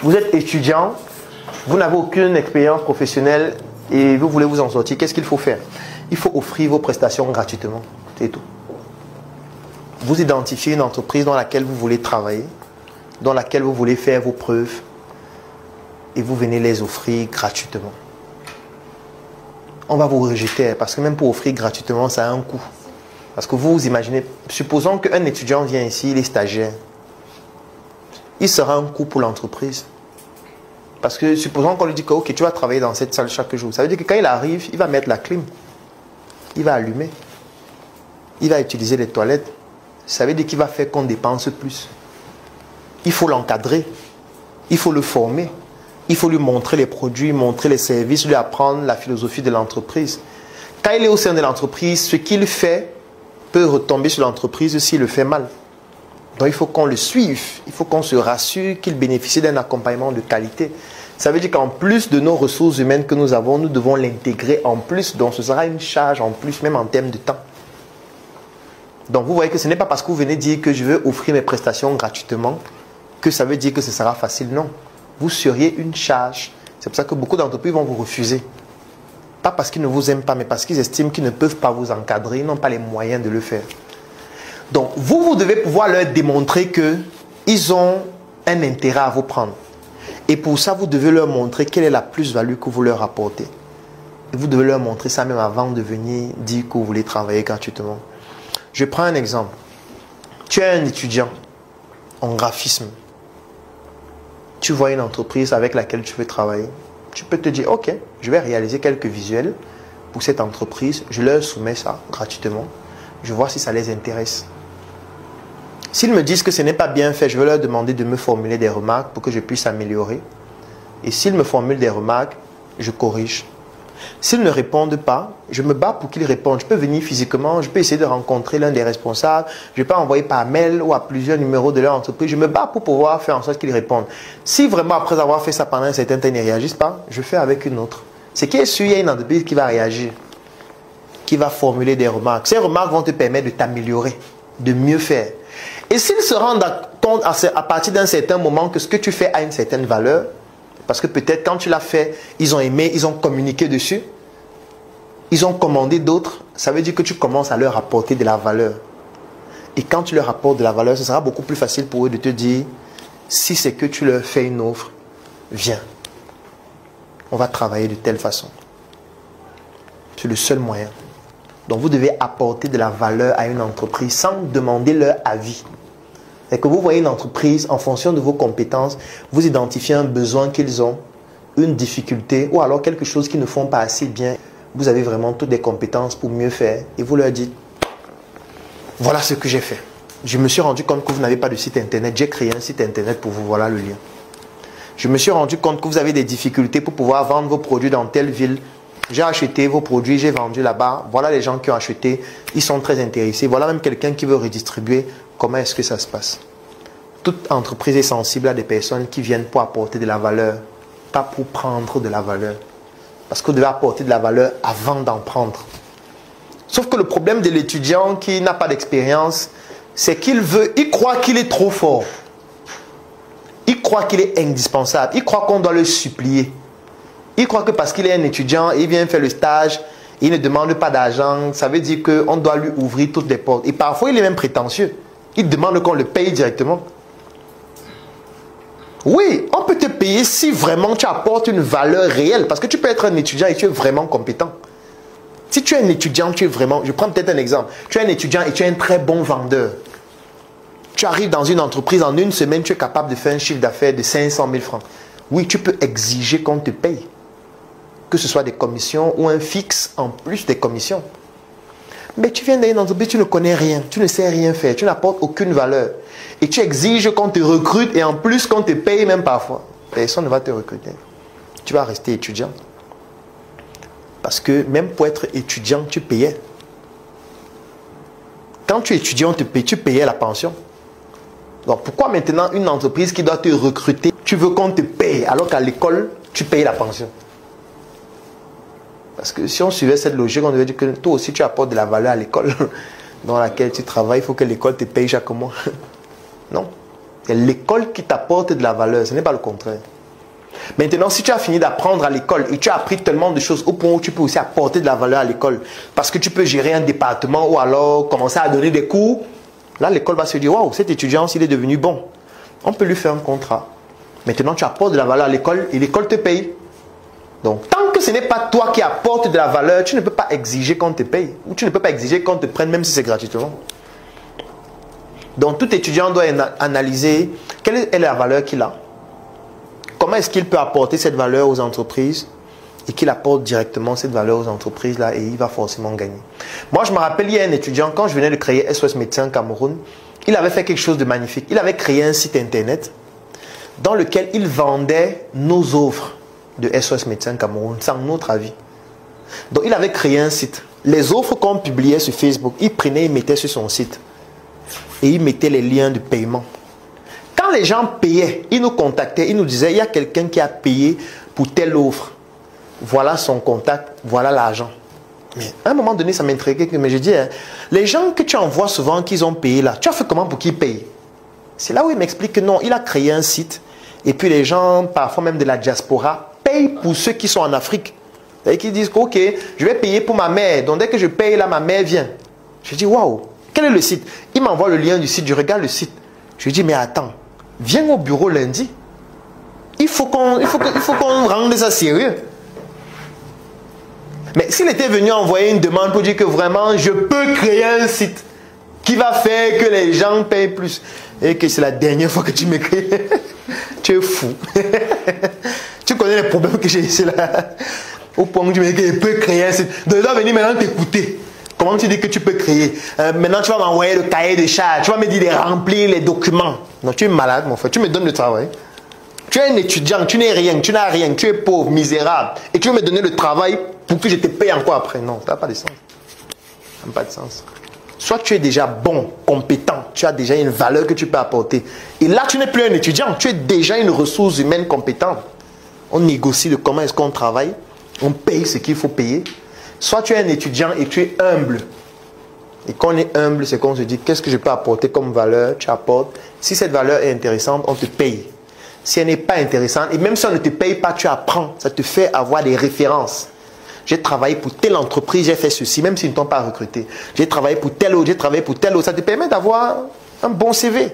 Vous êtes étudiant, vous n'avez aucune expérience professionnelle et vous voulez vous en sortir. Qu'est-ce qu'il faut faire? Il faut offrir vos prestations gratuitement. C'est tout. Vous identifiez une entreprise dans laquelle vous voulez travailler, dans laquelle vous voulez faire vos preuves et vous venez les offrir gratuitement. On va vous rejeter parce que même pour offrir gratuitement, ça a un coût. Parce que vous imaginez, supposons qu'un étudiant vient ici, il est stagiaire. Il sera un coût pour l'entreprise. Parce que supposons qu'on lui dit que ok, tu vas travailler dans cette salle chaque jour. Ça veut dire que quand il arrive, il va mettre la clim. Il va allumer. Il va utiliser les toilettes. Ça veut dire qu'il va faire qu'on dépense plus. Il faut l'encadrer. Il faut le former. Il faut lui montrer les produits, montrer les services, lui apprendre la philosophie de l'entreprise. Quand il est au sein de l'entreprise, ce qu'il fait peut retomber sur l'entreprise s'il le fait mal. Donc il faut qu'on le suive. Il faut qu'on se rassure qu'il bénéficie d'un accompagnement de qualité. Ça veut dire qu'en plus de nos ressources humaines que nous avons, nous devons l'intégrer en plus. Donc ce sera une charge en plus, même en termes de temps. Donc vous voyez que ce n'est pas parce que vous venez dire que je veux offrir mes prestations gratuitement que ça veut dire que ce sera facile. Non. Vous seriez une charge. C'est pour ça que beaucoup d'entreprises vont vous refuser. Pas parce qu'ils ne vous aiment pas, mais parce qu'ils estiment qu'ils ne peuvent pas vous encadrer. Ils n'ont pas les moyens de le faire. Donc vous devez pouvoir leur démontrer qu'ils ont un intérêt à vous prendre. Et pour ça, vous devez leur montrer quelle est la plus-value que vous leur apportez. Et vous devez leur montrer ça même avant de venir dire que vous voulez travailler gratuitement. Je prends un exemple. Tu es un étudiant en graphisme. Tu vois une entreprise avec laquelle tu veux travailler. Tu peux te dire, ok, je vais réaliser quelques visuels pour cette entreprise. Je leur soumets ça gratuitement. Je vois si ça les intéresse. S'ils me disent que ce n'est pas bien fait, je vais leur demander de me formuler des remarques pour que je puisse améliorer. Et s'ils me formulent des remarques, je corrige. S'ils ne répondent pas, je me bats pour qu'ils répondent. Je peux venir physiquement, je peux essayer de rencontrer l'un des responsables, je peux envoyer par mail ou à plusieurs numéros de leur entreprise. Je me bats pour pouvoir faire en sorte qu'ils répondent. Si vraiment après avoir fait ça pendant un certain temps, ils ne réagissent pas, je fais avec une autre. Ce qui est sûr, il y a une entreprise qui va réagir, qui va formuler des remarques. Ces remarques vont te permettre de t'améliorer, de mieux faire. Et s'ils se rendent compte à partir d'un certain moment que ce que tu fais a une certaine valeur, parce que peut-être quand tu l'as fait, ils ont aimé, ils ont communiqué dessus, ils ont commandé d'autres, ça veut dire que tu commences à leur apporter de la valeur. Et quand tu leur apportes de la valeur, ce sera beaucoup plus facile pour eux de te dire, si c'est que tu leur fais une offre, viens. On va travailler de telle façon. C'est le seul moyen. Donc vous devez apporter de la valeur à une entreprise sans demander leur avis. C'est que vous voyez une entreprise, en fonction de vos compétences, vous identifiez un besoin qu'ils ont, une difficulté ou alors quelque chose qu'ils ne font pas assez bien. Vous avez vraiment toutes les compétences pour mieux faire et vous leur dites, voilà ce que j'ai fait. Je me suis rendu compte que vous n'avez pas de site internet, j'ai créé un site internet pour vous, voilà le lien. Je me suis rendu compte que vous avez des difficultés pour pouvoir vendre vos produits dans telle ville. J'ai acheté vos produits, j'ai vendu là-bas. Voilà les gens qui ont acheté, ils sont très intéressés. Voilà même quelqu'un qui veut redistribuer. Comment est-ce que ça se passe? Toute entreprise est sensible à des personnes qui viennent pour apporter de la valeur, pas pour prendre de la valeur. Parce que vous devez apporter de la valeur avant d'en prendre. Sauf que le problème de l'étudiant qui n'a pas d'expérience, c'est il croit qu'il est trop fort. Il croit qu'il est indispensable. Il croit qu'on doit le supplier. Il croit que parce qu'il est un étudiant, il vient faire le stage, il ne demande pas d'argent, ça veut dire qu'on doit lui ouvrir toutes les portes. Et parfois, il est même prétentieux. Il demande qu'on le paye directement. Oui, on peut te payer si vraiment tu apportes une valeur réelle. Parce que tu peux être un étudiant et tu es vraiment compétent. Si tu es un étudiant, tu es vraiment... Je prends peut-être un exemple. Tu es un étudiant et tu es un très bon vendeur. Tu arrives dans une entreprise, en une semaine, tu es capable de faire un chiffre d'affaires de 500 000 francs. Oui, tu peux exiger qu'on te paye. Que ce soit des commissions ou un fixe en plus des commissions. Mais tu viens d'une entreprise, tu ne connais rien, tu ne sais rien faire, tu n'apportes aucune valeur. Et tu exiges qu'on te recrute et en plus qu'on te paye même parfois. Personne ne va te recruter. Tu vas rester étudiant. Parce que même pour être étudiant, tu payais. Quand tu es étudiant, tu payais la pension. Donc pourquoi maintenant une entreprise qui doit te recruter, tu veux qu'on te paye alors qu'à l'école, tu payes la pension? Parce que si on suivait cette logique, on devait dire que toi aussi tu apportes de la valeur à l'école dans laquelle tu travailles. Il faut que l'école te paye chaque mois. Non. C'est l'école qui t'apporte de la valeur, ce n'est pas le contraire. Maintenant, si tu as fini d'apprendre à l'école et tu as appris tellement de choses au point où tu peux aussi apporter de la valeur à l'école, parce que tu peux gérer un département ou alors commencer à donner des cours, là, l'école va se dire, waouh, cet étudiant, s'il est devenu bon, on peut lui faire un contrat. Maintenant, tu apportes de la valeur à l'école et l'école te paye. Donc, tant que ce n'est pas toi qui apportes de la valeur, tu ne peux pas exiger qu'on te paye. Ou tu ne peux pas exiger qu'on te prenne, même si c'est gratuitement. Donc, tout étudiant doit analyser quelle est la valeur qu'il a. Comment est-ce qu'il peut apporter cette valeur aux entreprises et qu'il apporte directement cette valeur aux entreprises là et il va forcément gagner. Moi, je me rappelle, il y a un étudiant, quand je venais de créer SOS Médecins Cameroun, il avait fait quelque chose de magnifique. Il avait créé un site internet dans lequel il vendait nos offres de SOS Médecins Cameroun sans notre avis. Donc, il avait créé un site. Les offres qu'on publiait sur Facebook, il prenait et mettait sur son site. Et il mettait les liens de paiement. Quand les gens payaient, ils nous contactaient, ils nous disaient, il y a quelqu'un qui a payé pour telle offre. Voilà son contact, voilà l'argent. Mais à un moment donné, ça m'intriguait. Mais je dis, hein, les gens que tu envoies souvent qu'ils ont payé là, tu as fait comment pour qu'ils payent? C'est là où il m'explique que non, il a créé un site. Et puis les gens, parfois même de la diaspora, payent pour ceux qui sont en Afrique. Et qui disent, ok, je vais payer pour ma mère. Donc dès que je paye là, ma mère vient. Je dis, waouh, quel est le site? Il m'envoie le lien du site, je regarde le site. Je dis, mais attends, viens au bureau lundi. Il faut qu'on rende ça sérieux. Mais s'il était venu envoyer une demande pour dire que vraiment, je peux créer un site qui va faire que les gens payent plus et que c'est la dernière fois que tu m'écris, tu es fou. Tu connais les problèmes que j'ai ici là. Au point où tu me dis que je peux créer un site. Donc, je dois venir maintenant t'écouter. Comment tu dis que tu peux créer? Maintenant, tu vas m'envoyer le cahier de charge. Tu vas me dire de remplir les documents. Non, tu es malade, mon frère. Tu me donnes le travail. Tu es un étudiant, tu n'es rien, tu n'as rien, tu es pauvre, misérable. Et tu veux me donner le travail pour que je te paye encore après. Non, ça n'a pas de sens. Ça n'a pas de sens. Soit tu es déjà bon, compétent, tu as déjà une valeur que tu peux apporter. Et là, tu n'es plus un étudiant, tu es déjà une ressource humaine compétente. On négocie de comment est-ce qu'on travaille, on paye ce qu'il faut payer. Soit tu es un étudiant et tu es humble. Et quand on est humble, c'est qu'on se dit, qu'est-ce que je peux apporter comme valeur? Tu apportes. Si cette valeur est intéressante, on te paye. Si elle n'est pas intéressante, et même si on ne te paye pas, tu apprends. Ça te fait avoir des références. J'ai travaillé pour telle entreprise, j'ai fait ceci, même s'ils ne t'ont pas recruté. J'ai travaillé pour telle autre, j'ai travaillé pour telle autre. Ça te permet d'avoir un bon CV.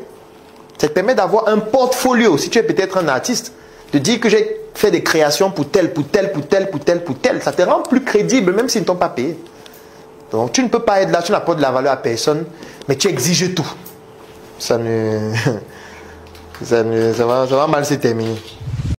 Ça te permet d'avoir un portfolio. Si tu es peut-être un artiste, de dire que j'ai fait des créations pour tel, pour tel, pour tel, pour tel, pour tel. Ça te rend plus crédible, même s'ils ne t'ont pas payé. Donc tu ne peux pas être là, tu n'apportes de la valeur à personne, mais tu exiges tout. Ça va mal se terminer.